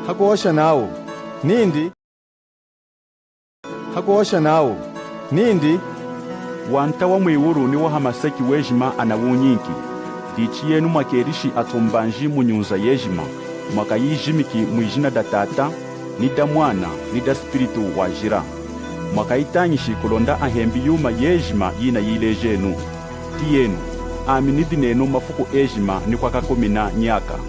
hakuosha nawo nindi hakuosha nawo nindi wanta wa mwiwuru ni wa hamasaki wejima anawunyinki dichi yenu mwakerishi atumbanji munyunza yejima mwakayijimiki mwijina da tata ni da mwana ni da spiritu wajira mwakayitanyishi kulonda ahembi yuma yejima yina yilejenu ti yenu aminidi nenu mafuku ejima ni kwa kakomina nyaka.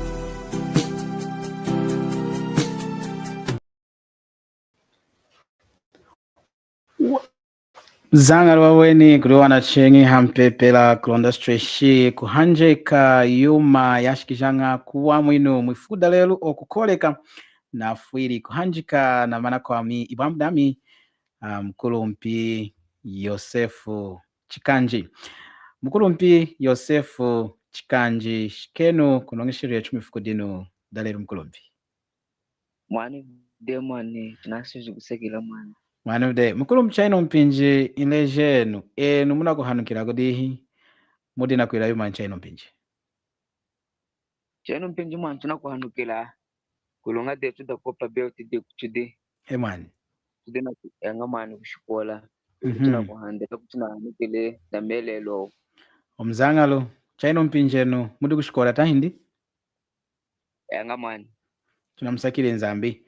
Zangar waweni kuliwana chengi hampepela kulonda streshi kuhanjeka yuma yashikijanga kuwa mwinu mwifuda lelu okukoleka na fuiri kuhanjika na mana kwa mi ibamdami mkulumpi Yosefu Chikanji. Mkulumpi Yosefu Chikanji shikenu kunongishiru ya chumifuku dinu daleru mkulumpi. Mwani de mwani tunasizi kusekila mwani. Mwana de mukulu mchaino mpinji ilejenu enu muna kuhanukira kudihi mudi na kuila yuma nchaino mpinji. Chaino mpinji mwani tuna kuhanukira kulunga de tuda kopa beo tide kuchide. Mwani. Tude na yanga mwani kushikola. Tuna kuhandela kutuna hanukile da mbele lo. Omzangalo chaino mpinji enu mudi kushikola tahindi? Yanga mwani. Tunamsakile nzambi.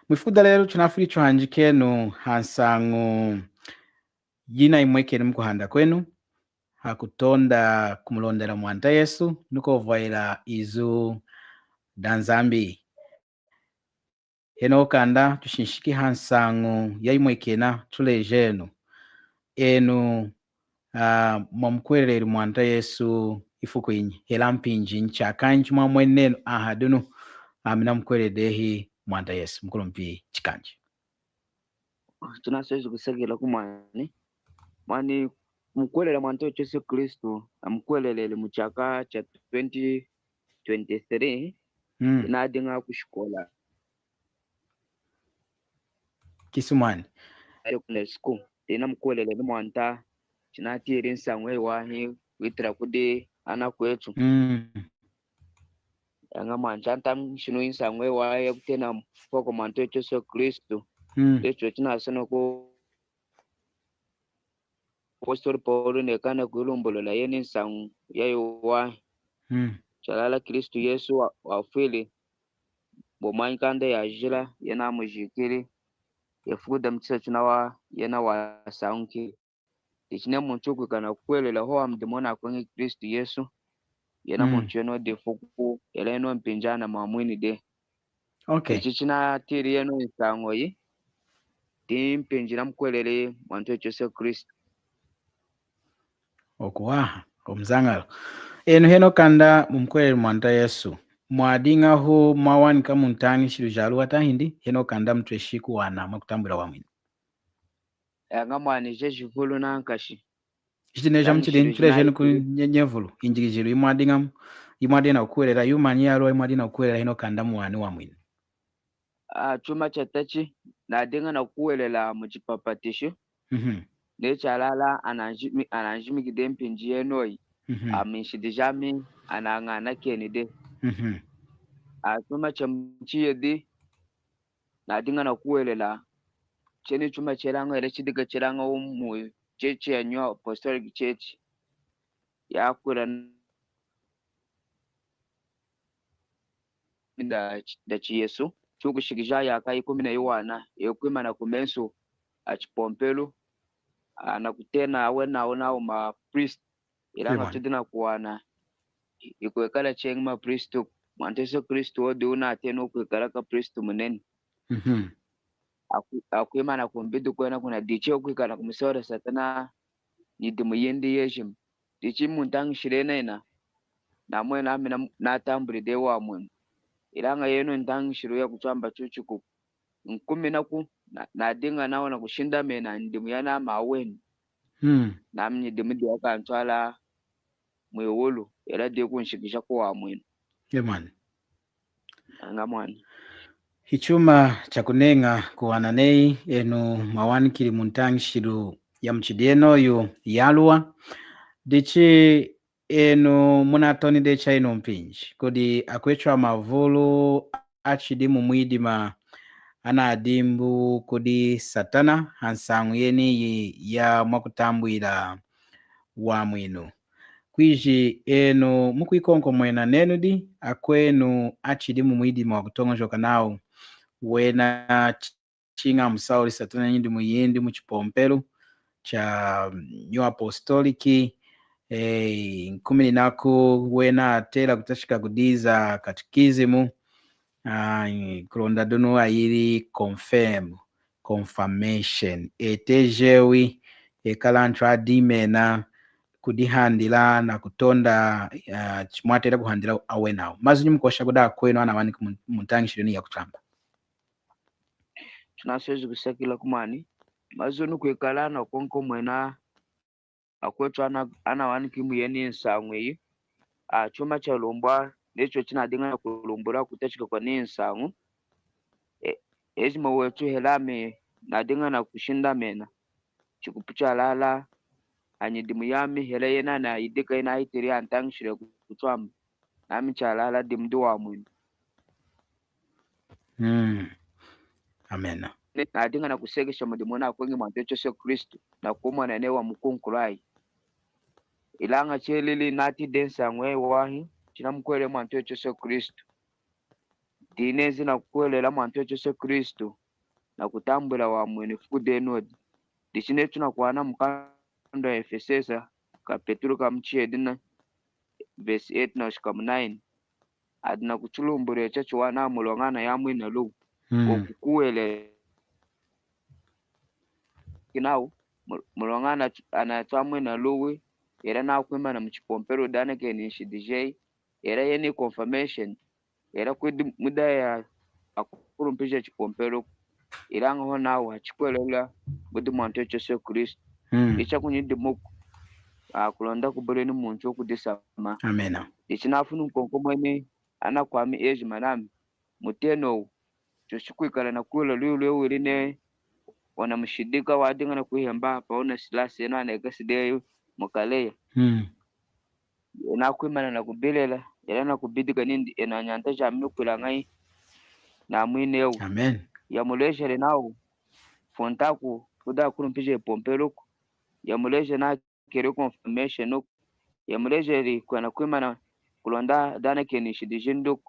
Mwifuda lelu tunafuri chuhanjikenu hansangu yina imwekenu mkuhanda kwenu hakutonda kumulondela mwanta Yesu nuko vaila izu danzambi heno kanda tushinshiki hansangu ya imwekena tulejenu enu mwamkwelele mwanta Yesu ifuku inyi hela mpinji nchakanji mwamwenenu ahadunu amina mkwele dehi mwanta Yesu mkulumpi Chikanji. Tunasizi kusekila kumwani. Mwani mkwelele mwanta Yesu Kristu mkwelele mchaka cha 2023 inadinga kushikola. Kisumani. Ayo kule siku. Tina mkwelele ni mwanta chinatiri nsangwe wahi witira kude ana kwetu. Yanga manchanta mshinu insangwe wahi kutena poko mwanta Yesu Kristu. Lecho china sana ko Apostol Paulo nekana kulumbulo la yeni nsang yayo wahi. Chalala Kristu Yesu wafili bomanyi kanda ya jila yana mujikiri yafuda mtisa chunawa yana wasaunki ichine muntu kana kwele la hoa mdimona kwenye Kristu Yesu yana muntu yeno defuku yala yeno mpinjana mamwini de. Okay. Ichichina tiri yeno insango yi di mpinjina mkwelele mwanto Yesu Kristu. Okuwaha omzangalo enu heno kanda mumkwelele mwanta Yesu mwadinga hu mwawani kamuntani shiru jalu wata hindi heno kanda mtweshiku wana mwakutambula wamwini. Yanga mwani jeshivulu na ankashi. Ishtineja mchidini chulejenu kunyevulu injigijilu imwadina ukuwelela yumani yalo imwadina ukuwelela heno kanda mwani wamwini. Chuma chatachi na dinga na kuwelela mchipapatishu. Nechalala ananjimi kidempi njie noi. Amishidijami anangana kenide. Chuma chamchie di na dinga na kuwelela cheni chuma cheranga ele chidiga cheranga umu cheche ya nyua apostolic church ya kura da chi Yesu chuku shikija ya kai 11 yekwima na kumensu achipompelu na kutena awena ona ma priest ilanga tudina kuwana ikwekala cheng ma priest mwante Yesu Kristo odi una teno kwekala ka priest munene. Akwima na kumbidu kwena kuna diche kwikala kumisora satana nidimu yendi yeshim dichi muntang shirena na mwena amina na tamburi de wa mwen ilanga yenu ntang shiru ya kuchamba chuchuku nkumi na dinga nawo na kushinda mena ndimu yana maweni na mnyidimu de ka ntwala mwewulu era de kunshikisha kwa mwen ngamwani. Hichuma chakunenga kuwananei enu mawani kili muntangi shiru ya mchidieno yu yalua dichi enu munatoni decha inu mpinji kodi akwechwa mavulu achidi mumwidima anadimbu kudi satana hansangu yeni ya mwakutambwila wa mwinu kwiji enu mukwikonko mwena nenudi akwenu achidi mumwidima wakutongojoka nawo wena chinga musauli satana nyindi muyindi muchipompelu cha New Apostoliki nkumi naku wena atela kutashika kudiza katikizimu kulonda dunu ayiri confirmation etejewi ekalantu adimena kudihandila na kutonda chimwatela kuhandila awenawo mazi nyumukosha kuda kwenu anawani kumuntangi ya kutamba tunaswezi kusakila kumani mazunu kwekalana konko mwena akwetu anawani kimuyeni nsangwe chuma cha lumbwa necho chinadinga kulumbura kutachika kwa ni nsangu ezima wetu helame nadinga na kushinda mena chikupucha lala anyidimu yami hela yena na idika ina itiri antangshire kutwamba nami chalala dimdu wa mwini amen nadinga na kusekesha mudimu na kwenye mwantecho se Kristo na kumwa na newa mkunkulai ilanga chelili nati densa ngwe wahi china mkwele mwantecho se Kristo dinezi na kuwelela mwantecho se Kristo na kutambula wa mwini fudenodi dichinetu na kuwana mkando ya Efesesa ka Petro ka mchiedina verse 8 na shikamu 9 adina kuchulumbure chacho wana mulongana ya mwina lu okukuwele kinau mulongana anatwa mwina luwi era na kwima na mchipompero dane ke ni DJ era yeni confirmation era kwidi muda ya akurumpisha chipompero iranga ho nawo achikwelela budi mwantecho se Kristo icha kunyidi muku kulonda kubule ni muntu okudisama amena ichinafunu nkonko mwene anakwami eji manami muteno chochikwikala na kula lule uline wana mshidika wadinga na kuihamba paona silasi eno anekasideyo mukaleya nakwimana na kubilela era na kubidika nindi enanyanta chamikula ngai na mwineu amen ya muleshere nawo fontaku kuda kurumpisha pompero ya muleshe na kere confirmation ya muleshere kwana kwimana kulonda dana kenishi dijindu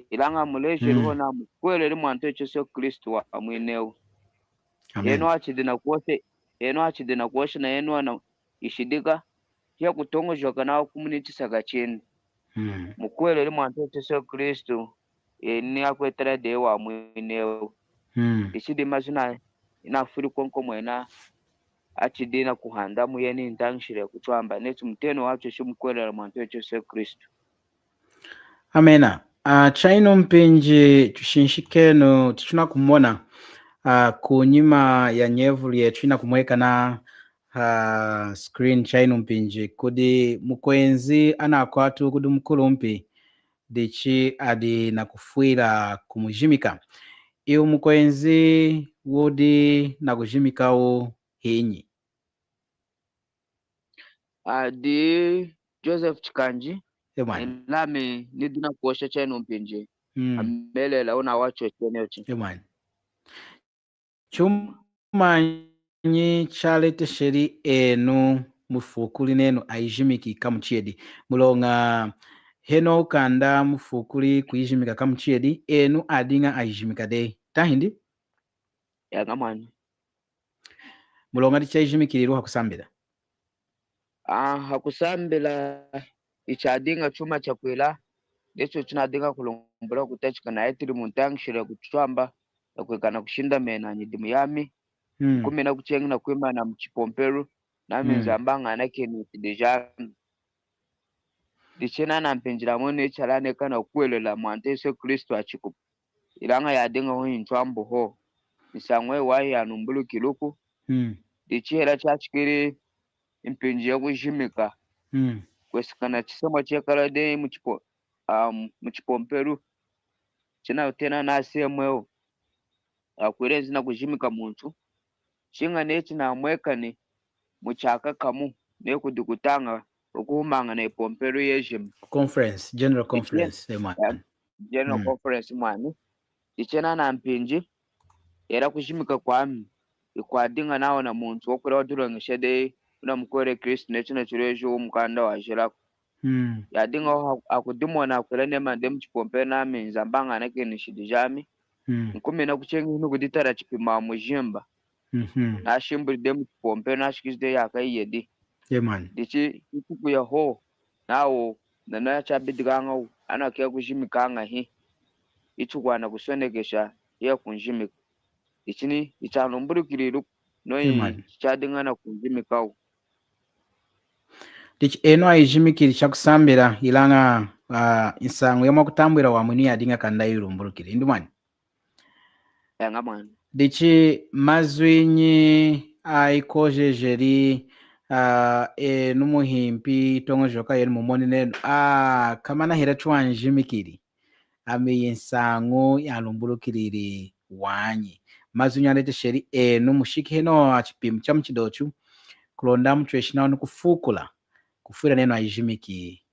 ilanga muleshere hona mukwele li mwantecho se Kristo wa mwineu eno achidina kuoshe na eno na ishidika ya kutongojoka na community sagachini mukwele li mwantecho se Kristo ni akwetera de wa mwineu ishidi mazuna inafuri konko mwena achidina kuhanda muyeni ntangshire kutwamba netu mteno wacho shimkwele la mwantecho se Kristo amena chaino mpinji tushinshikeno tichuna kumona kunyima ya nyevu lyetu kumweka na screen chaino mpinji kudi mukwenzi anakwatu kudi mkulumpi dichi adi na kufuira kumujimika iyo mukwenzi wodi na kujimikawo hinyi di Joseph Chikanji emani lami nidina kuosha chaino mpinji amelela una wacho chenyochi emani chumanyi chalete sheri enu mufukuli nenu aijimiki kamuchiedi mulonga heno ukanda mufukuli kuijimika kamuchiedi enu adinga aijimika de tahindi yangamani mulonga dichaijimikiliru hakusambila hakusambila ichadinga chuma cha kwela lecho chinadinga kulumbura kutachika na etiri muntangshire kutwamba na kwekana kushinda mena nyidimu yami kumena kuchenga na kwima na mchipompero nami nzambanga nake ni dejan dichena na mpinjira mwene chalane kana kuelela mwanteso Kristo achiku ilanga yadinga ho intwambo ho nisangwe wahi anumbulu kiluku dichera chachikiri impinji ya kujimika kwesikana chisema chekala de mchipompero china tena na semweo akwirezi na kujimika muntu chinga nechi na mweka ni muchaka kamu ne kudikutanga ukuhumanga na ipompero yejim conference general conference general conference mwani ichena na mpinji era kushimika kwami ikwadinga nawo na muntu wokura wadurangisha de una mukore Kristo nechina chirejo mukanda wa jirako yadinga akudimona akula nema ndem chipompe na minza mbanga nake nishidijami nkumi na kuchenga hino kuditara chipima mujimba na shimbri dem chipompe na shikizde yakaiyedi man dichi ikuku ya ho nawo na chabidiganga ana kya kushimikanga hi ichukwana kusonekesha ya kunjimika ichini ichalomburukiriru noi chadingana kunjimikao dichi eno aijimikiri chakusambira ilanga insango yama kutambwira wa mwini yadinga kanda ilumburukiri ndumani yanga mwana dichi mazwinyi aikojejeri numuhimpi tongo joka yenu mumoni nenu kamana hira tuanjimikiri ame insango yalumburukiriri wanyi mazwinyi alete sheri numushiki heno achipimu chamuchidochu kulonda mtueshina wanu kufukula kufura neno aijimiki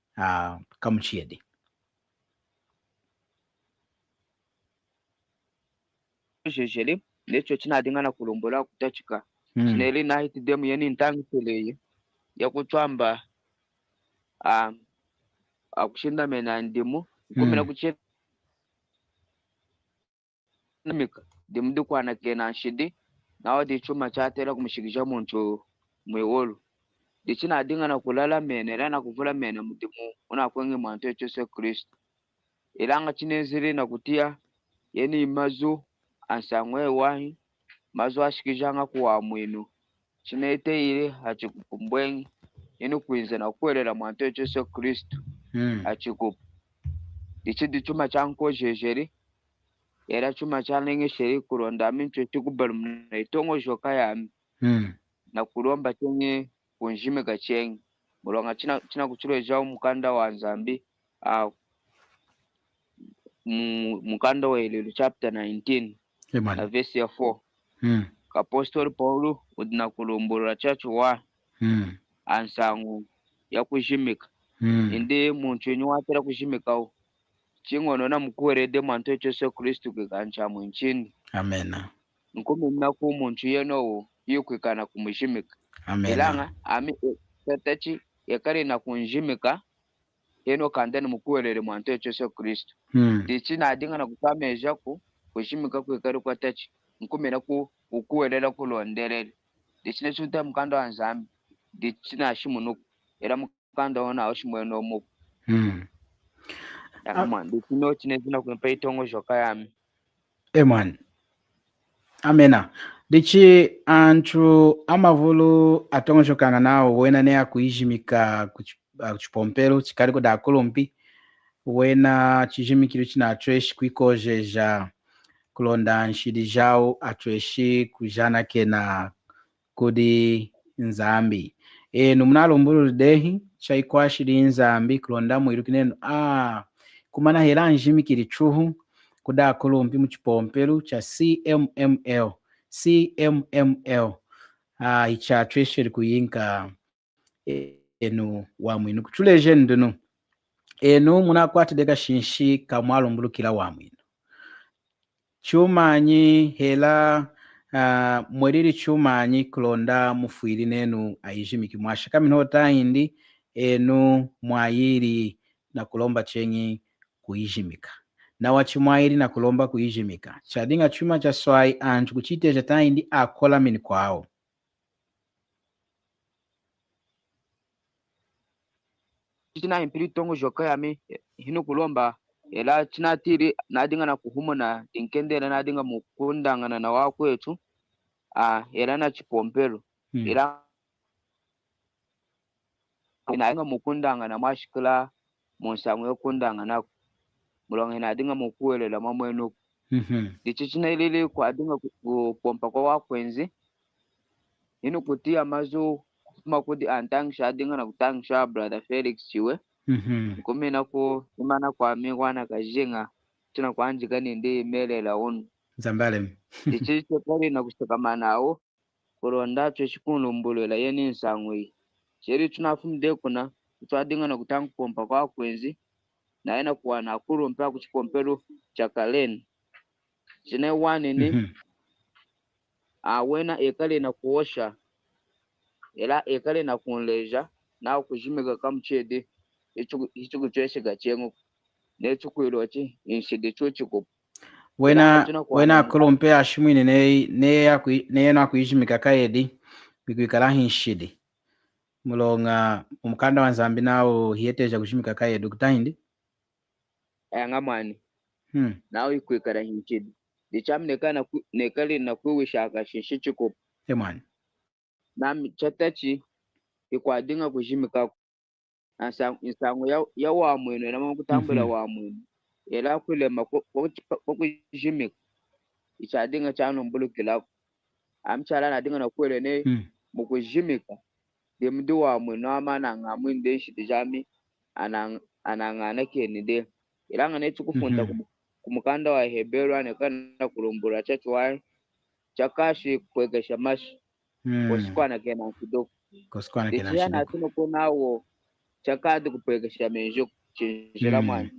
kamuchiedi jejeli lecho chinadingana kulumbula kutachika chineli na hiti demu yeni ntangi teleye ya kutwamba akushinda mena ndimu kumina kuchena mika dimu dikwana kena shidi nawo di chuma chatera kumshikisha muntu mwewolu dichina adingana kulala mene rana kuvula mene mudimu una kwenye mwanto Yesu Kristo ilanga chineziri na kutia yeni mazu ansangwe wahi mazu ashikijanga kuwa mwinu chinete ile hachikupumbwengi yeni kuinza na kuelela mwanto Yesu Kristo achikupu dichi chuma chanko jejeri era chuma chanenge sheri kuronda mincho chikubalu na itongo joka yami na kulomba chenye kunjimika chenye mulonga china kuchiro jao mukanda wa Nzambi mukanda wa Ilulu chapter 19 na verse ya 4 Apostoli Paulo udina kulumbura chachu wa ansangu ya kujimika indi muntu yenye watera kujimika chingono na mkuwerede mwanto Yesu Kristo kikancha mwinchini amena nkumi mnaku muntu yeno yukwikana kumujimika ilanga ami tatachi yakari na kunjimika yeno kandani mukuwerere mwanto Yesu Kristo dichi na adinga na kukameja kujimika kwikari kwa tachi nkumi na ukuwerera kulonderere dichi ne chuta mkanda wa Nzambi dichi na shimunuku era mkanda ona oshimweno muku dichi no chine zina kumpa itongo joka yami man amena dichi antu amavulu atongo jokanga nawo wena ne akuijimika kuchipompero chikari kuda kulumpi wena chijimikiro china atreshi kwikojeja kulonda nshidi jao atreshi kujana kena kudi Nzambi numunalombulu dehi chaikwashiri Nzambi kulonda mwiru kineno kumana hera njimikiri chuhu kuda kulumpi muchipompero cha CMML icha atreshi kuyinka enu wamwinu kuchuleje ndunu enu munakwati deka shinshi kamwalumbulukila wamwinu chumanyi hela mweriri chumanyi kulonda mufuiri nenu aijimiki mwashaka minota indi enu mwayiri na kulomba chenyi kuijimika na wachimwairi na kulomba kuijimika chadinga chuma cha swai antu kuchite jata indi akola mini kwao china impiri tongo joka yami hino kulomba ela china tiri nadinga na kuhumo na tinkendera nadinga mukundangana na wakwetu era na chipompero era inadinga mukundangana mwashikila munsango yokundangana mulonga inadinga mukuwelela mamwenu dichi china ilili kwadinga kupompa kwa wakwenzi hino kutia mazu makudi antangsha adinga na kutangsha brother Felix chiwe kumina ku imana kwa mingwana kajenga tuna kwanjika ndi melela unu Zambale dichi chekali na kustakamana awo kuronda chikulumbulula yeni nsangwe cheri tunafumde kuna twadinga na kutanga pompa kwa kwenzi na ena kuwa na kulumpa kuchipompero cha kaleni chine wani ni awena ekale na kuosha ela ekale na kunleja na kujimika kamchede icho kucheshe gachengo ne chukuirochi inshide chuchiko wena kulumpe ashimwine ne na kuijimika kaedi bikuikala hinshide mulonga umukanda wa Nzambi nawo hiyeteja kujimika kaedi kutahindi ngamani nawo ikuikala hinshide dichamne kana nekale na kuwishaka shishichiko emani nami chatachi ikwadinga kujimika insangu ya wa mwino na kutambula wa mwino ela kulema kujimika ichadinga chano mbulukila amchala na dinga na kwele ne mukujimika demdu wa mwino amana ngamwinde shidijami anangana kenide ilanga ne tukufunda kumukanda wa Hebrew anekana kulumbura chachwa chakashi kwegesha mashi kosikwana kena kidogo kosikwana kena kidogo na tuno kunawo chakadi kupwegesha menjo chinjira mwana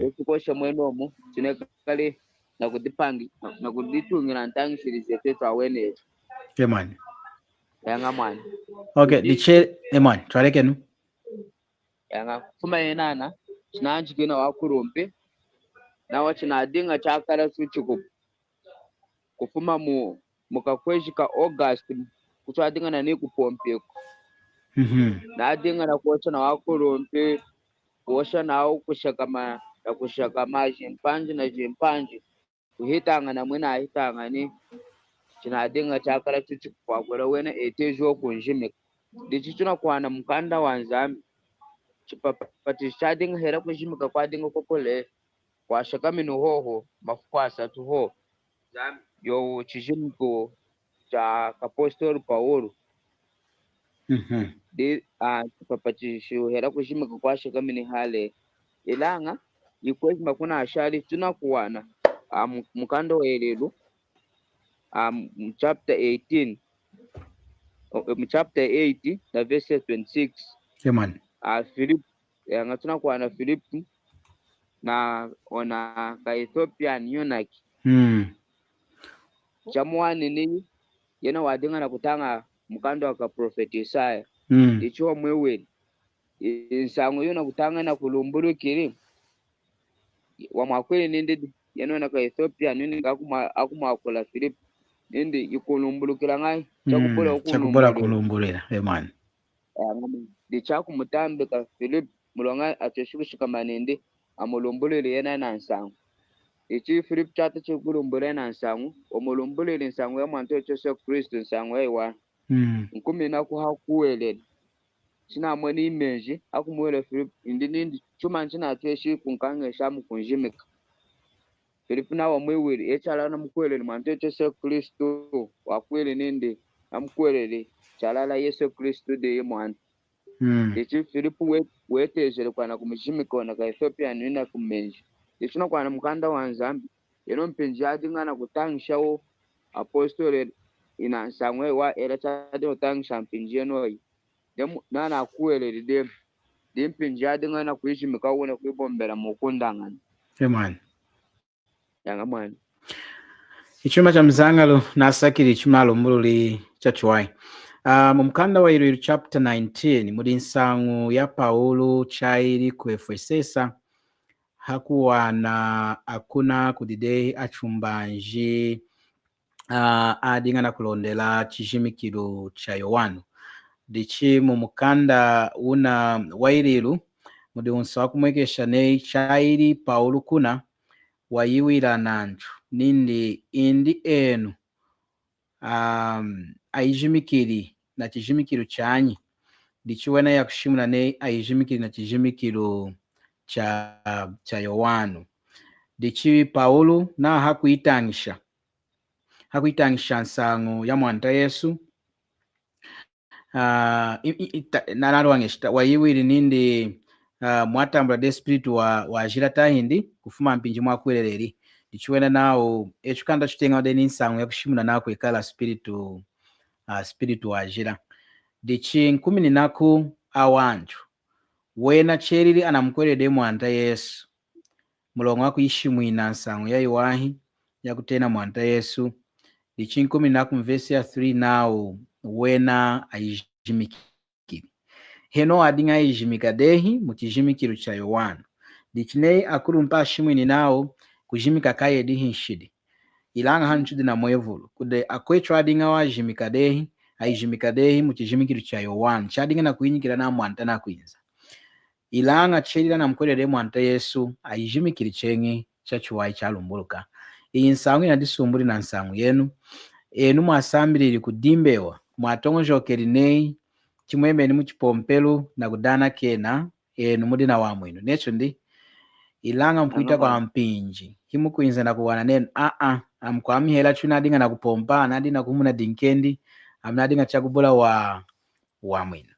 ekukosha mweno mu tinekale na kudipangi na kuditungira ntangishirize tetu awene emani yanga mwana okay diche emani twalekenu yanga kuma yenana chinanjikina wakurumpe na wachina dinga chakara suchiko kufuma mukakweshika August kutwadinga na nikupompe na dinga na kuocha na wakurumpe kuosha nao kushaka majimpanji na jimpanji kuhitanga na mwina ahitanga ni chinadinga chakara chuchi kwa kwela wena etejo kunjimika dichichuna kwana mukanda wa Nzambi chipapati chadinga hera kunjimika kwa dinga kokole kwa shaka minu hoho mafukwasa tu ho yo chijimiko cha apostol Paulo de chipapati shu hera kunjimika kwa shaka mini hale ilanga ikwezi makuna ashali tunakuwana mukando welelu chapter 18 chapter 80 na verse 26 emani Philip yanga tunakuwana Philip na ona ka Ethiopian eunuch chamwani ni yena wadinga na kutanga mukando wa ka prophet Isaiah icho mwewe insangu yona kutanga na kulumburu kiri wa makweli nindi yena na ka Ethiopian eunuch akuma Philip nindi ikulumbulukira ngai chakubula kulumbulira emani dichaku mutambe ka Philip mulonga atoshukushika manende amulumbulire yena na nsangu ichi Philip chata chikulumbulire na nsangu omulumbulire nsangu ya mwanto Yesu Kristo nsangu ewa nkumina ku hakuwele china mwani image akumwele Philip indindi chuma nchina atweshi kunkanga shamu kunjimika Philip na wa mwewele echala na mkwele mwanto Yesu Kristo wakwele nende amkwele chalala Yesu Kristo de mwanto ichi Philip wetezele kwana kumjimika na ka Ethiopia nina kumenji ichuna kwana mukanda wa Nzambi yeno mpenzi adingana kutangishawo apostole ina nsangwe wa era chade utangisha mpinji yeno demu nana kuwele de mpinji adingana kuijimika wona kuibombera mukundangana emani yanga mwana ichuma cha mzangalo nasakiri ichuma lombululi chachwai mumkanda wa iru chapter 19 muri nsangu ya Paulo chairi ku Efesesa hakuwana akuna kudide achumbanji adingana kulondela chijimikiro cha Yohana dichi mumukanda una wairiru muri unsa kumwekesha ne chairi Paulo kuna wayiwira nanju nindi indi enu aijimikiri na chijimikiro chanyi dichiwena ya kushimula ne aijimikiri na chijimikiro cha Yohana dichi Paulo na hakuitangisha nsangu ya mwanta Yesu nalwangesha wayiwiri nindi mwatambula de spirit wa jira tahindi kufuma mpinji mwakweleleli dichiwena nao echukanda chutenga de nsangu ya kushimula nako ikala spiritu wa jira dichi 14 awanju wena cheriri anamkwelede mwanta Yesu mulongo akuishimwina nsangu ya iwahi yakutena mwanta Yesu lichinkumi na kumvesi ya 3 nao wena aijimikiri heno adinga aijimika dehi mukijimikiru cha Yohana dichinei akuru mpa shimwini nao kujimika kaye dihi nshidi ilanga hanchudi na mwevulu kude akwecho adinga wa jimikadehi aijimikadehi mukijimikiru cha Yohana chadinga na kuinyikira na mwanta na kuinza ilanga chedira na mkwelele mwanta Yesu aijimikiri chengi cha chuwai cha lumbuluka iyi nsangu ina disumbuli na nsangu yenu enu mwasambiriri kudimbewa mwatongojoke nei chimwemeni muchipompelu na kudana kena enu mudina wa mwinu necho ndi ilanga mkuita kwa mpinji himu kuinza na kuwana nenu amkwami hela chuna adinga na kupompa anadina kumuna dinkendi amnadinga chakubula wa mwinu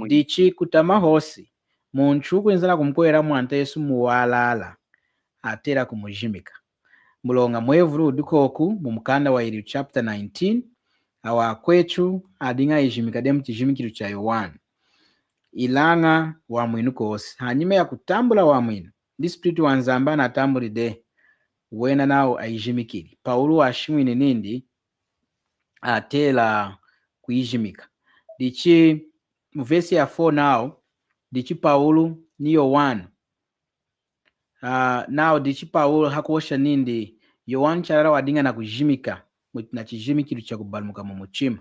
dichi kutama hosi munchu kuinza na kumkwera mwanta Yesu muwalala atera kumujimika mulonga mwevuru udikoku mumukanda wa iliu chapter 19 awa kwechu adinga ijimika demu chijimikiru cha Yohana ilanga wa mwinu kosi hanyuma ya kutambula wa mwinu ndi spirit wanzamba na tambuli de wena nao aijimikiri Paulo ashimwini nindi atela kuijimika dichi muvesi ya 4 nao dichi Paulo ni Yohana nao dichi Paulo hakuosha nindi Yohana charara wadinga na kujimika na chijimikiru cha kubalmuka mu muchima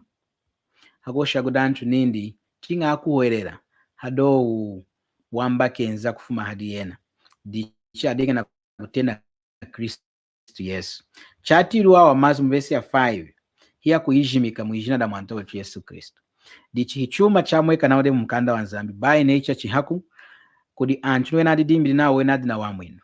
hakuosha kudanchu nindi chinga akuwerera hado wamba kenza kufuma hadi yena dichi adinga na kutenda Kristo Yesu chatiru wa mazu mvesi ya 5 hiya kuijimika muijina da mwanta wetu Yesu Kristo dichi hichuma chamweka naode mukanda wa nzambi bai neicha chihaku kudi anchu wena didimbili na wena dina wa mwinu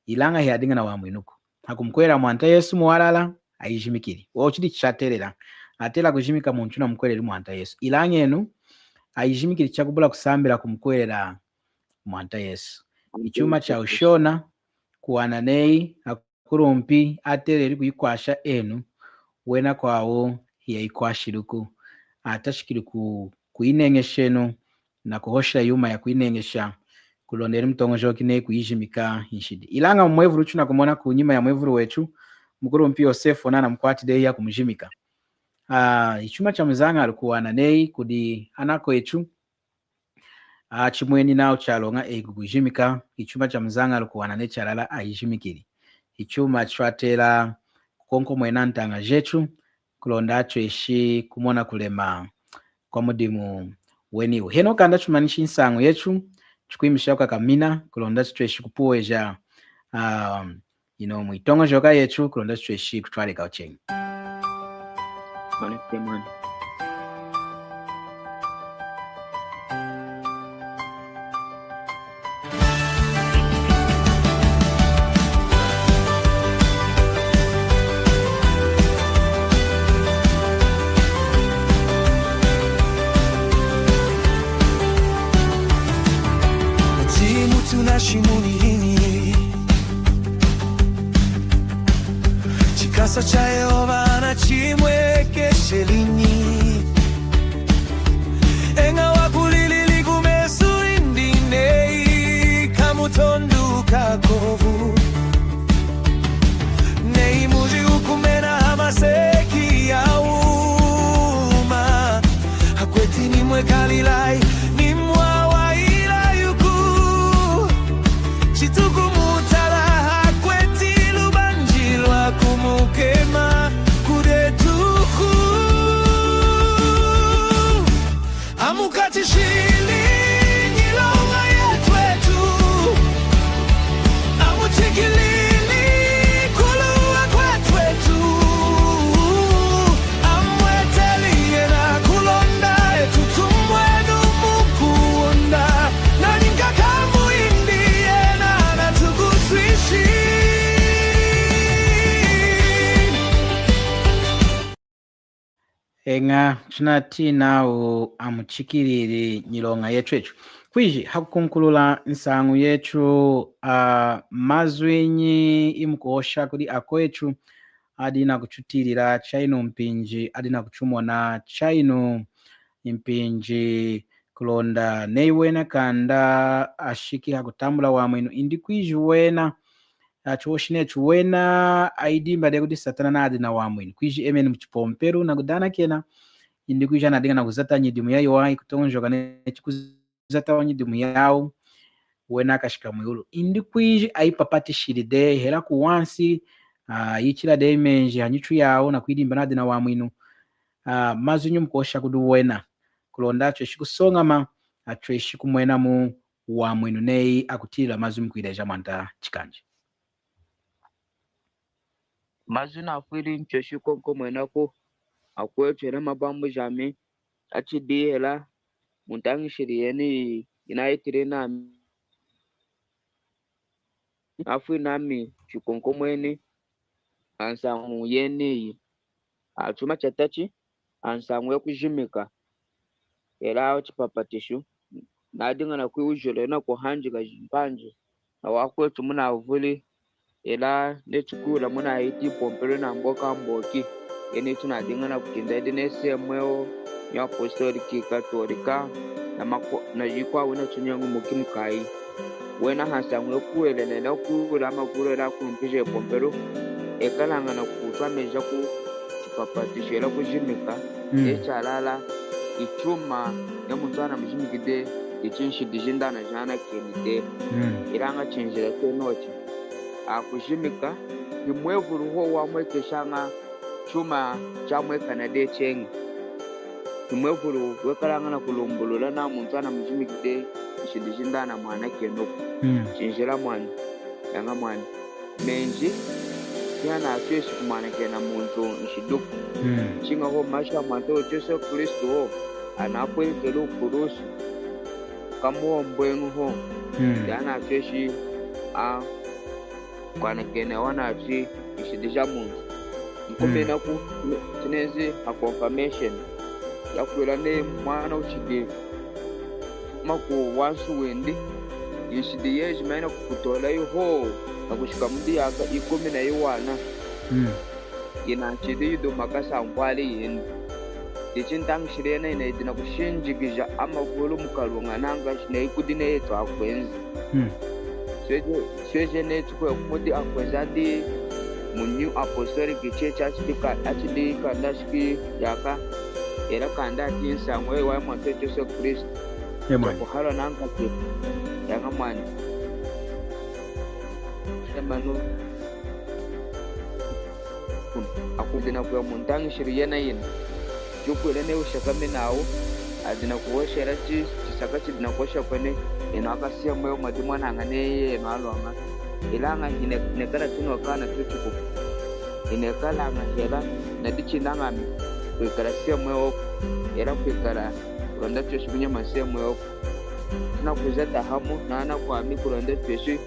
ilanga hiya adinga na wa mwinuku hakumkwera mwanta Yesu muwalala aijimikiri wochidi chaterera atela kujimika muntu na mkweleli mwanta Yesu ilanga enu aijimikiri chakubula kusambira kumkwelera mwanta Yesu ichuma cha ushona kuwana nei akurumpi atereri kuikwasha enu wena kwawo hiya ikwashiruku atashikiri kuinengeshenu na kuhosha yuma ya kuinengesha kulondera mtongojoki ne kuijimika inshidi ilanga mwevuru chuna kumona kunyima ya mwevuru wechu mkurumpi Yosefu na mkwati de ya kumjimika ichuma cha mzanga alikuwa na nei kudi anako echu chimweni nao chalonga kujimika ichuma cha mzanga alikuwa na nei chalala aijimikiri ichuma chwatela konko mwena ntanga jechu kulondacho ishi kumona kulema kwa mudimu weniwe heno kanda chumanishi nsangu yechu chikuimisha kamina kulondacho ishi kupuweja mwitongo joka yechu kulondacho ishi kutwale kauchengi Shimunini chikasa cha Yehova na chimwekeshe lini enga wakulilili kumesurindinei kamutonduka kovu nei muji ukumena hamaseki ya uma hakweti ni mwekalilai ni mwawa chitukumutala hakweti lubanjilwa kumukema kudetuku amukatishili nyilonga yetwetu amuchikilili kuluwa kwetwetu amweteliye na kulonda etutumwenu mukuonda na ninkakamu enga chinati nao amuchikiriri nyilonga yetu echu kwiji hakukunkulula nsangu yetu mazwinyi imukuosha kuli ako echu adina kuchutirira chainu mpinji adina kuchumona chainu mpinji kulonda nei wena kanda ashiki hakutambula wa mwinu indi kwiji wena chuoshine chuwena aidimba de kuti satana nadi na wamwini kuiji emene mchipomperu na kudana kena indi kuija nadinga na kuzata nyidimu yayo wai kutonjo kane chikuzata wanyidimu yao wena kashika mwulu indi kuiji aipapati shiride hela kuwansi yichila de menji hanyichu yao na kuidimba nadi na wamwinu mazunyu mkosha kudu wena kulonda cheshi kusongama atweshi kumwena mu wamwinu nei akutila mazunyu kuideja mwanta chikanje mazuna afiri ncheshi konko mwenako akwetu na mabambo jami achidi hela muntangi shiriyeni inaitire na afu nami chikonko mwene ansangu yeni achuma chatachi ansangu ya kujimika hela chipapatishu nadinga na kuujole na kuhanjika jimpanje na wakwetu muna avuli ela nechukula muna iti pompero na mboka mboki eni tunadinga na kutinda dine semweo ya apostoliki katolika na jikwa wena tunyangu mukimu kai wena hasamwe kuelele na kula makuro la kumpije pompero ekalanga na kutwa meja ku chipapatishela kujimika echalala ichuma ya mutwana mjimikide ichinshi dijinda na jana kenide iranga chinjira kwenochi akujimika imwevuru ho wamwekeshanga chuma chamwe kanade chengi imwevuru wekalanga na kulumbulula na mutwana mjimikide ishidijinda na mwana kenoko chinjira mwana yanga mwana menji yana aseshi kumwana kena muntu ishiduku chinga ho masha mwanto Yesu Kristo ho anapwekelu kurusu kamuo mbwengu ho yana aseshi kwana kene wana achi ishidija muntu mkumena ku tinezi a confirmation ya kuelane mwana uchide maku wansu wendi ishidi yeji maina kukutola yuho na kushika mudi yaka ikumi na iwana ina chidi yudo makasa mpwali yendi ichintang shirena ina idina kushinjikija ama vulu mukalunga nanga na ikudine yetu akwenzi Sweje netu kwa kumudi akwenzi adi munyu apostolic church achidi kandashiki yaka era kanda tinsa mwe wa mwanto Yesu Kristo kuhala nanga ke yanga mwana semanu akudina kwa muntangi shiriyena yin jukulene ushakame nawo adina kuoshera chi sakati dina kuosha kwene ino akasia mwe madimwana ngane ino alwanga ilanga nekala tuno kana tuchuku inekala ngahera nadichi nangami kwikala sia mwe era kwikala kuronda tweshi kunyamasia mwe tunakuzeta hamu nana kwami kuronda tweshi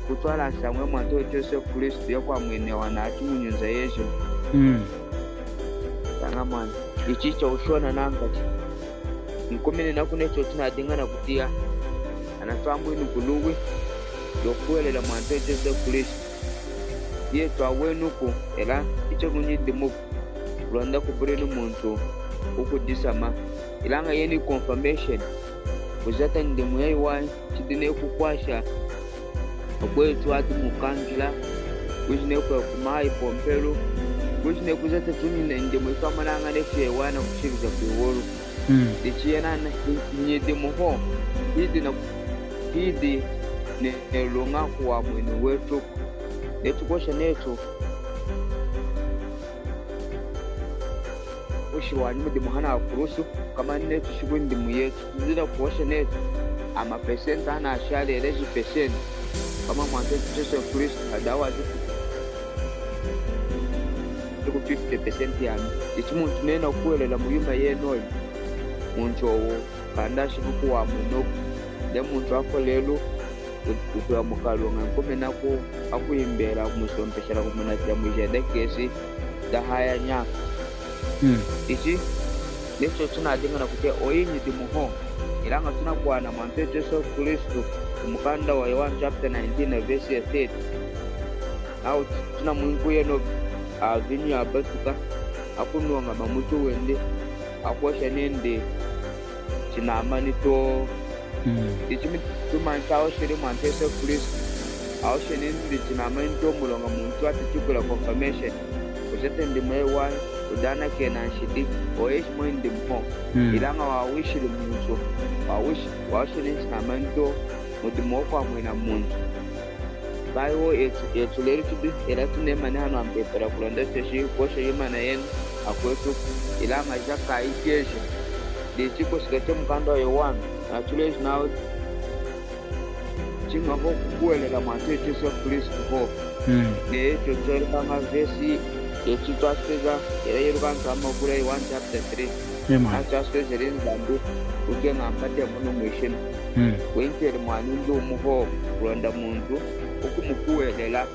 kutwala nsamwe mwanto Yesu Kristo yakwa mwene wanachi munyunza Yesu tanga mwana ichicho ushona nangati mkumene nakunecho tunadingana kutia anatwambu inu kuluwe yokuelela mwanto Yesu Kristo ye twawenuku era icho kunyidimu kuronda kubulinu muntu ukudisama ilanga yeni confirmation kuzata ndimu yaiwa chidine kukwasha okwetu ati mukanjila kujine kwa kumai pompelu kujine kuzata tunine ndimu ikamalanga nefiye wana kushiriza kuiwolu dichiyena nyidimu ho hidi nelunga kuwa mwinu wetu netu kosha netu ushi wanyu ndimu hana kurusu kama netu shibu ndimu yetu zida kuosha netu ama percent hana ashali eleji percent kama mwanzo Yesu Kristo adawa ziku 50% yani ichimu tunena kuelela muyuma yeno muntu kandashi kuwa muno le muntu akolelo ukwa mukalonga komena ko akuyimbera kumusompeshera kumunatira mujede kesi dahaya nya ichi lecho tunadinga kuti oyinyi dimuho ilanga tunakuwa na mwanzo Yesu Kristo mukanda wa Yohana chapter 19 verse 30 au tuna Mungu yeno avinyu abatuka akunonga mamutu wende akwasha nende china amani to ichimi tumantao shiri mwanzo Yesu Kristo awusheni nditinamento mulonga muntu atichukula confirmation usete ndimwewa udana kena shidi oyesh mo ndimpo ilanga wawishile muntu wawishile nditinamento mudimo kwa mwina muntu bayo etulere tubi era tunemane hano ampepera kulonda teshi kosha yimana yenu akwetu ilanga jaka ikeje ndichiko sikete mkando yowan atulege now chinga ho kuelela matete Yesu Kristo ho ne chochori kama vesi yechitwaseza era yerukanza makura 1 chapter 3 achaseza rinzambu ukenga mpate muno mwishini wenteri mwani ndo muho kulonda muntu ukumukuelela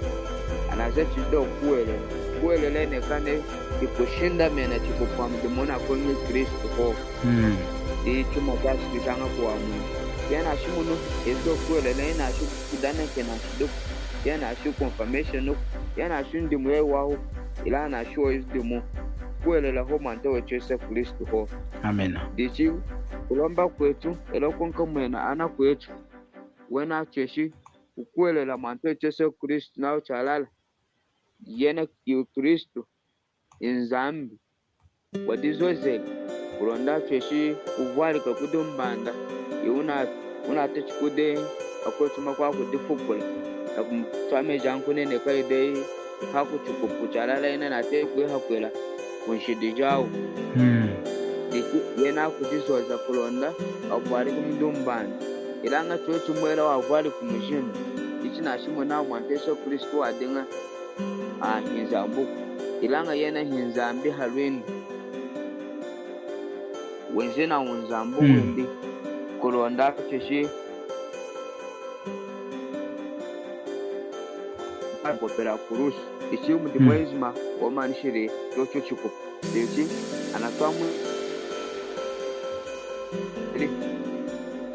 anaze chido kuelela nekane ikushinda mena chikupwa mdimona kwenye Kristo ho ichuma kasi kitanga kwa muntu yana shimunu ezo kuelela yana shukudana kena shido yana shu confirmation yana shu ndimwe wao ila na shu izdimu kuelela ho mante wa Yesu Kristo ho amen dichi kulomba kwetu elokonka mwena ana kwetu wena cheshi kuelela mante wa Yesu Kristo na uchalala yena ki Kristo inzambi wadizoze kulonda cheshi uwali kwa kudumbanda una techikude akwetuma kwa kudifukula akumtwame jankune nekaide hakuchukupuchalala ina natekwe hakwela kunshidi jawo yena kudizoza kulonda akwali kumdumbanda ilanga chochumwela wakwali kumujimba ichi nashimo na mwante Yesu Kristo adinga hinzambu ilanga yena hinzambi halwini wenzena unzambu wendi kulonda cheshi kopera kurusi ichi mundi mwezima womanishire yocho chiko ichi anatwamu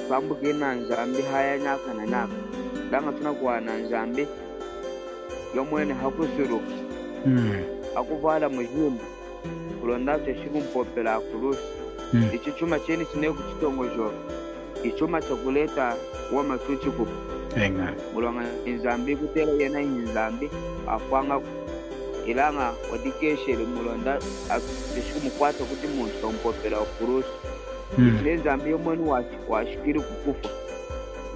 pambuke na nzambi haya nyaka na naka danga tunakuwa na nzambi yomwene hakusuru akuvala mujimbu kulonda cheshi kumpopera kurusi ichi chuma cheni chineku chitongojo ichuma chokuleta wama tuchiku mulonga inzambi kutela yena inzambi afanga ilanga wadikeshere mulonda akishiku mukwata kuti muntu tompopera kurusi inzambi yomwene washikiri kukufa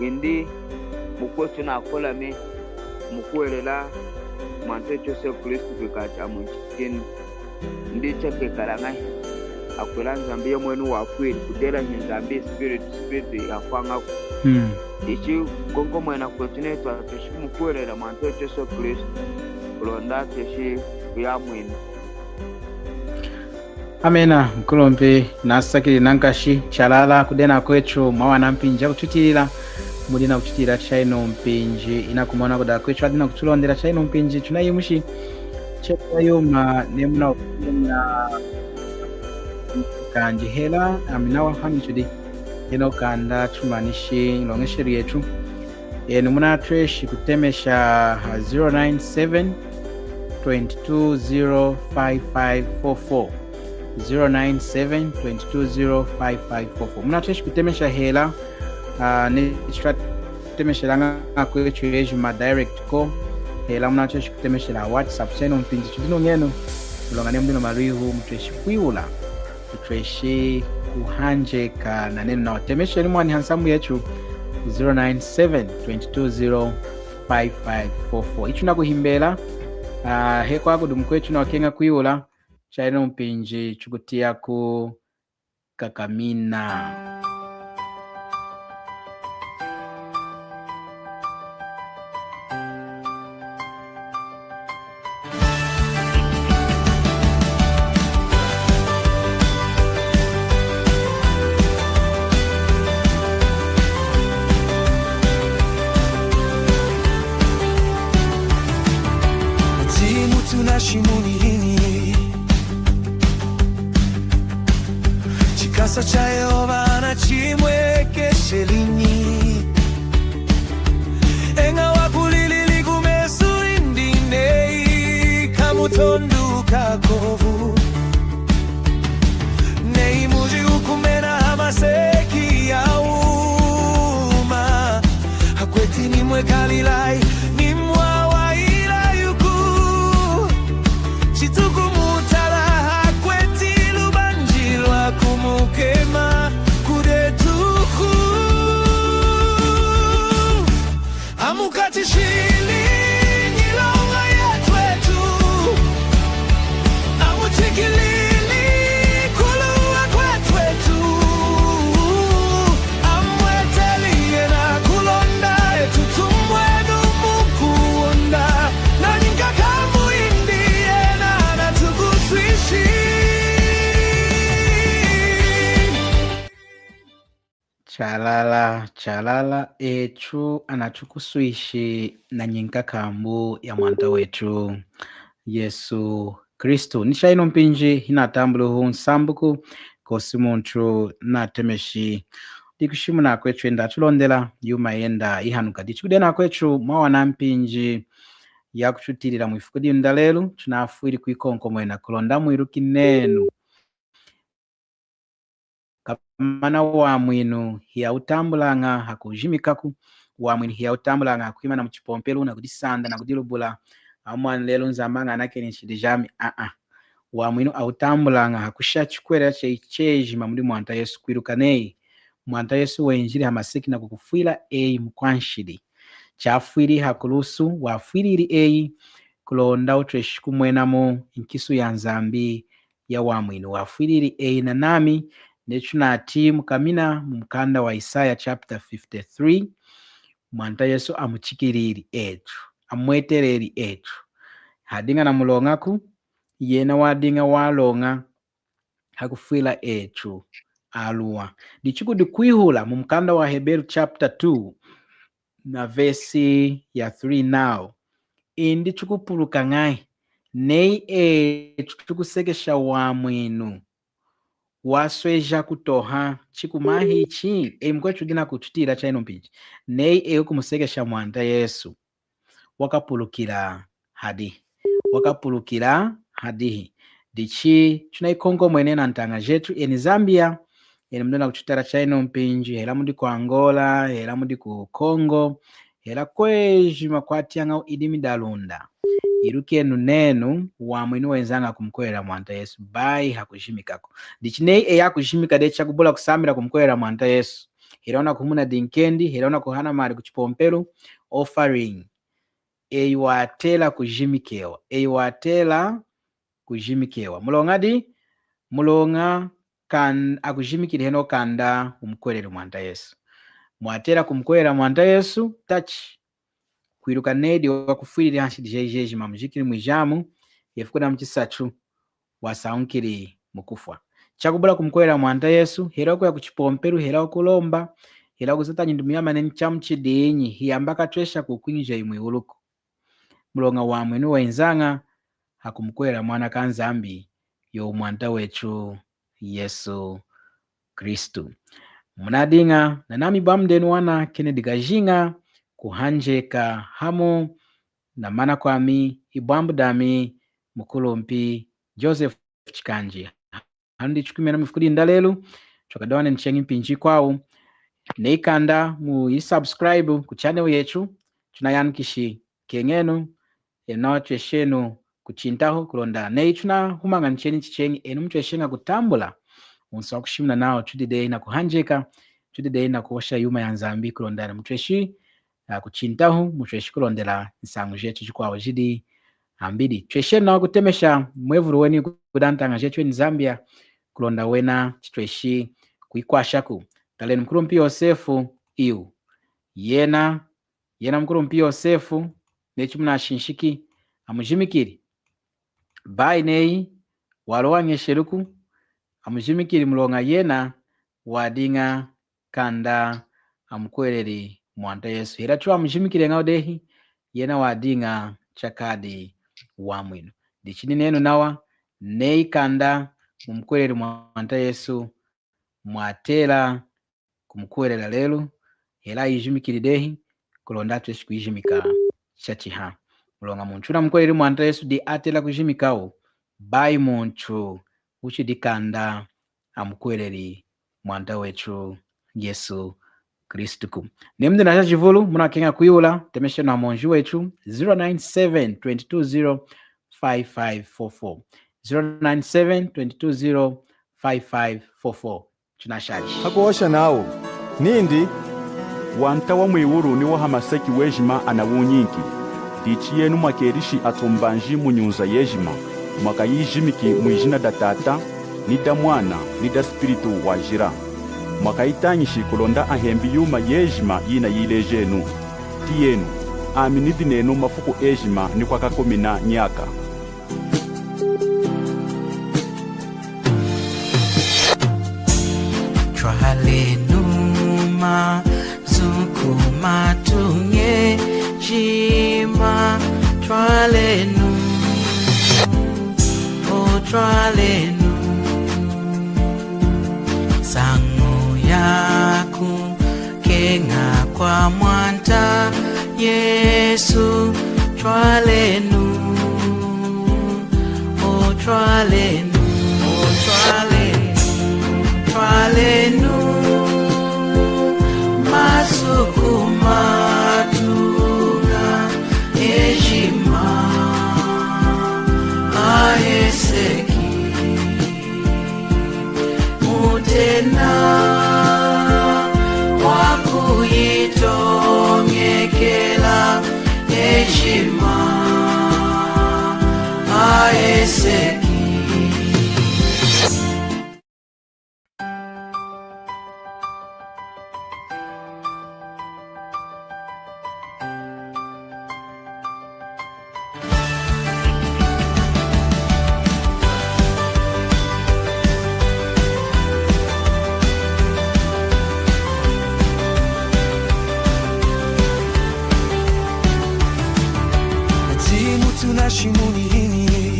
indi mukwetu nakola me mukuelela mante Yesu Kristo kikacha munchikini ndicha kekalanga akwela nzambi yomwene wakweli kutela nzambi spirit yafanga ichi gongo mwena kwetunetwa teshi mukuelela mante Yesu Kristo kulonda teshi kuyamwene amena mkulombe nasakili nankashi chalala kudena kwetu mwawana mpinja kututilila mulina kututilila chaino mpinji inakumana kuda kwetu adina kutulondela chaino mpinji tunayimushi chepa yoma nemuna ukuna kanji hela aminawa hamchudi eno kanda tumanishi ilongesheri yetu muna treshi kutemesha 097 2205544 097-220-5544 muna treshi kutemesha hela kutemesha langa kwechu yejuma direct call hela muna treshi kutemesha la WhatsApp seno mpinji chudino ngeno ulongane mdino maruihu mtreshi kuiula mtreshi kuhanjeka na neno na watemesha ni mwani hansamu yetu 097-220-5544 ichu na kuhimbela heko ako dumkwechu na wakenga kuiula chaino mpinji chukutia ku kakamina Chikasa cha Yehova na chimweke shelinyi enga wakulilili kumesuri ndinei kamutonduka kovu nei muji ukumena hamaseki ya uma hakweti ni mwekalilai ni Chalala echu anachukusuishi na nyinka kambu ya mwanta wetu Yesu Kristu. Nishaino mpinji hinatambuluhu nsambuku kosi muntu natemeshi dikushimu na kwechu enda tulondela yuma yenda ihanuka dichukudena kwechu mwawana mpinji ya kuchutirira mwifukudi ndalelu tunafuiri kuikonko mwena kulonda mwiruki nenu kamana wa mwinu hiya utambulanga hakujimikaku wa mwinu hiya utambulanga hakuima na mchipompelu na kudisanda na kudilubula amwana lelo nzamanga nake nishidijami wa mwinu autambulanga hakusha chikwera cheji mamudi mwanta Yesu kwirukanei mwanta Yesu wenjiri hamasiki na kukufuila mkwanshidi chafuiri hakulusu wafuiriri kulonda utreshiku mwenamu inkisu ya nzambi ya wa mwinu wafuiriri na nami nechunati mukamina mukanda wa Isaya chapter 53 mwanta Yesu amuchikiriri etu amwetereri etu hadinga na mulongaku yena wadinga walonga hakufuila etu aluwa dichukudi kuihula mukanda wa Hebrew chapter 2 na verse ya 3 now indi chukupuluka ngai nei chukusekesha wa mwinu wasweja kutoha chikumahichi mkwechu dina kuchutira chaino mpiji nei kumusekesha mwanta Yesu wakapulukira hadihi dichi tunaikongo mwene na ntanga jetu eni Zambia eni mdona kuchutara chaino mpinji hela mudi ku Angola hela mudi ku Congo hela kweji makwati yanga idimi dalunda iruke nenu wa mwinu wenzanga kumkwera mwanta Yesu bai hakushimikako dichinei yakushimika decha kubula kusamira kumkwera mwanta Yesu hiraona kumuna dinkendi hiraona kuhana mari kuchipompelu offering watela kujimikewa mulonga kan akujimikire heno kanda kumkwera mwanta Yesu mwatela kumkwera mwanta Yesu tachi kwiruka nedi wakufuirira hanshidi jejeji mamujikiri mwijamu yefukuda mchisachu wasaunkiri mukufwa chakubula kumkwera mwanta Yesu hera ya kuchipomperu hera kulomba hera kuzata nyindumiyama neni chamuchidinyi hiyambaka tresha kukwinja imwe uluku mulonga wa mwenu wenzanga hakumkwera mwana kanzambi yo mwanta wechu Yesu Kristu munadinga na nami bamdenu wana Kennedy Gajinga kuhanjeka hamu na mana kwami ibambu dami mukulumpi Joseph Chikanji handi chukumena mifukudi ndalelu chokadawane nchengi mpinji kwao neikanda mu subscribe ku channel yetu tunayankishi kengenu enawacheshenu kuchintaho kulonda nei tuna humanga ncheni chichengi enu mcheshenga kutambula unsawa kushimna nao tudidei na kuhanjeka tudidei na kuosha yuma ya nzambi kulonda na mcheshi kuchintaho mcheshi kulondela nsangu jetu chikwawo jidi ambidi cheshe na kutemesha mwevuru weni kudantanga jetu ni Zambia kulonda wena chitweshi kuikwashaku taleni mkuru mpi Yosefu iu yena mkuru mpi Yosefu nechu mna shinshiki amujimikiri bai nei walowa ngesheruku amujimikiri mulonga yena wadinga kanda amkwereri mwanta Yesu hera chua amujimikiri ngaudehi yena wadinga chakadi wa mwinu dichini nenu nawa nei kanda mumkwereri mwanta Yesu mwatela kumkwerera lelu hera ijimikiri dehi kulonda tweshi kuijimika chachiha mulonga munchuna mkwereri mwanta Yesu di atela kujimikao bai muntu uchidikanda amkwereri mwanta wechu Yesu Kristuku nemde na chivulu muna kenga kuyula temeshe na monju wechu 097-220-5544 097-220-5544 tunashaji hakuosha nawo nindi wanta wa mwiwuru ni wa hamaseki wejima anawunyinki dichi yenu mwakerishi atombanji munyunza yejima mwaka yijimiki mwijina da tata ni da mwana ni da spiritu wajira mwaka itanyishi kulonda ahembi yuma yejima yina yilejenu tiyenu aminidi nenu mafuku ejima ni kwa kakomina nyaka Twalenu twalenu, oh twalenu, sangu yaku kenga kwa mwanta Yesu, twalenu, oh twalenu, oh twalenu, twalenu, masukuma tuna heshima aheseki mutena wakuyitongekela heshima aheseki. tunashimuni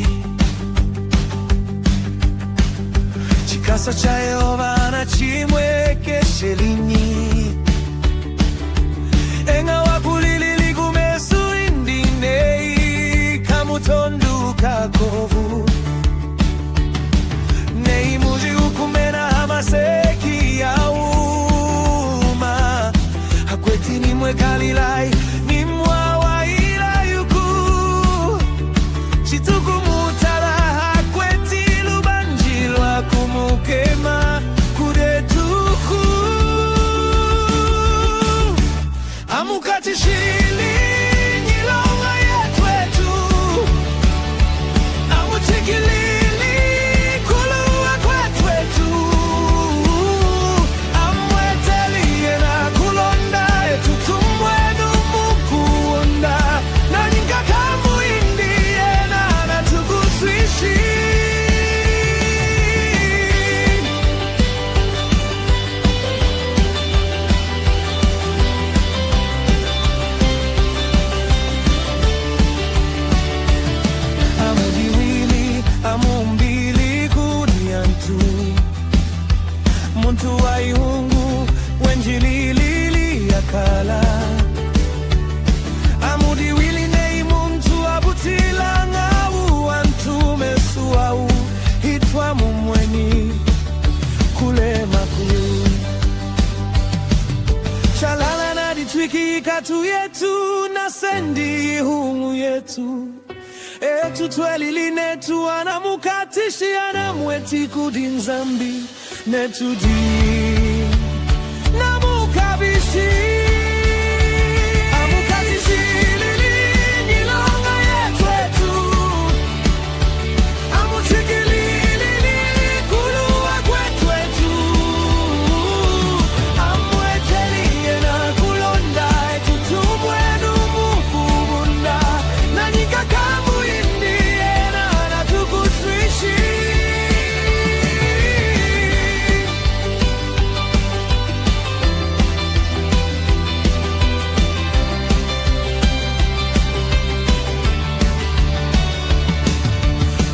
chikasa cha Yehova na chimwekeshe linyi enga wakulilili kumesurindinei kamutonduka kovu nei muji ukumena hamaseki ya uma hakwetini mwekalilai ni mwawa ila yuku chitukumuta hakweti lubanjilwa kumukema kudetuku amukatishili nyilonga yetwetu amuchikilili kuluwa kwetwetu amwetelie na kulonda etutumwenu mukuonda na nyingakamu indie na natukuswishi amumbili kuniantu muntu wa ihungu wenjililili yakala amudiwili nei muntu abutila ngau antume suau hitwa mumweni kule makulu shalala na ditwiki katu yetu na sendi ihungu yetu etu twelili netu anamukatishi anamweti kudinzambi netu di namukabishi amukatishi lili nyilonga yetwetu amuchikilili kuluwa kwetwetu amwetelie na kulonda etutumwenu mukubunda na nyikakamu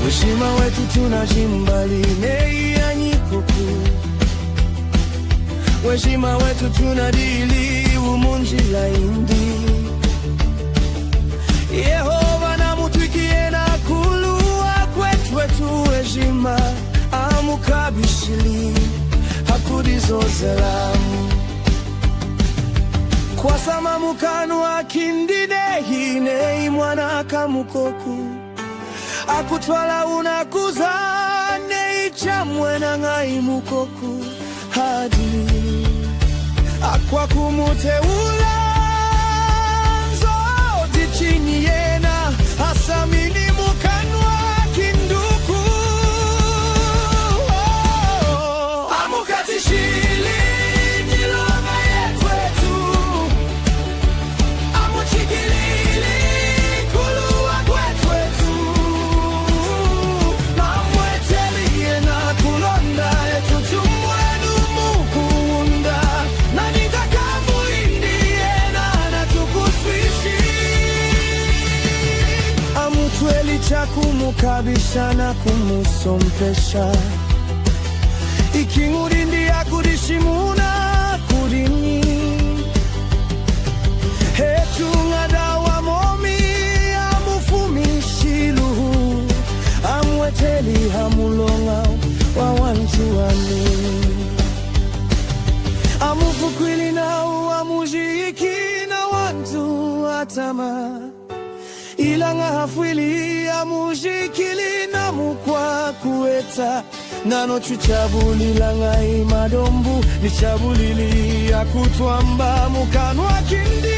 weshima wetu tunajimbali nei ya nyikuku weshima wetu tunadili umunji la indi Yehova na mutwikie na kuluwa kwetwetu weshima amukabishili hakudizozelamu kwa sama mukanu akindinehi nei mwana kamukoku akutwala unakuza neichamwe na ngai mukoku hadi akwa kumuteula nzodi chini yena asamini mukanwa kinduku amukatishili nyilonga yetwetu amuchikilili kuluwa kwetwetu mukabishana kumusompesha ikingurindia kurishimuna kurini hetungadawa momi amufumishiluhu amweteli hamulonga wa wantu wani amufukwili nao amujiki na wantu atama ilanga hafwili amujikili na mukwa kueta nano chuchabulilanga imadombu nichabulili ya kutwamba mukanwa kindi